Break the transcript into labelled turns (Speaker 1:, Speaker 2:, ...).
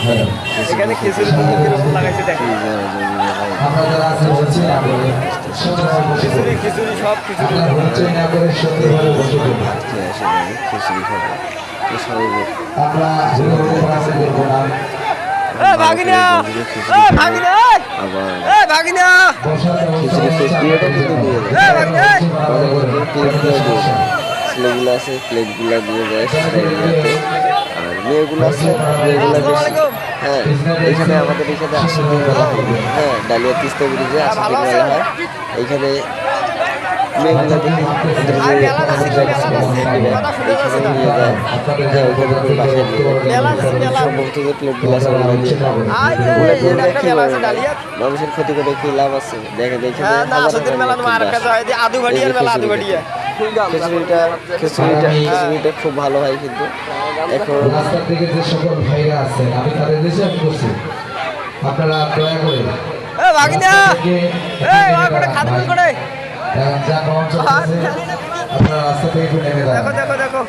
Speaker 1: এখানে খিচুড়ি কিরকম লাগাইছে দেখেন, খিচুড়ি খিচুড়ি সব খিচুড়ি।
Speaker 2: খিচুড়ি খাবো তো সবাই
Speaker 1: ভাগিনা ভাগিনা
Speaker 2: আবার
Speaker 1: ভাগিনা
Speaker 2: খিচুড়ি প্লেটও কিন্তু দিয়ে দেয়, প্লেট দিয়ে দিয়ে দেয়। ছেলেগুলো আছে প্লেটগুলো দিয়ে দেয় ছেলেগুলোতে, আর মেয়েগুলো আছে মেয়েগুলো বেশি। হ্যাঁ এখানে আমাদের এখানে আশীর্বাদ মেলা হয়, হ্যাঁ ডালিয়া তিস্তা ব্রিজে আশীর্বাদ মেলা হয়। এইখানে মেয়েগুলো দেখি ওদের যে এইখানে নিয়ে যায়, হ্যাঁ ওইখানে করে বাসায় নিয়ে যায়। সম্ভবত যে প্লেটগুলো আছে ওগুলো দিয়ে মানুষের ক্ষতি করে কি লাভ আছে? দেখে দেখে খিচুড়িটা খুব ভালো হয়, কিন্তু এখন
Speaker 3: রাস্তা থেকে যে সকল ভাইরা আছেন আমি তাদের রিকোয়েস্ট করছি আপনারা দয়া করে যানবাহন চলতেছে আপনারা রাস্তা থেকে একটু নেমে দাঁড়ান।
Speaker 1: দেখো দেখো দেখো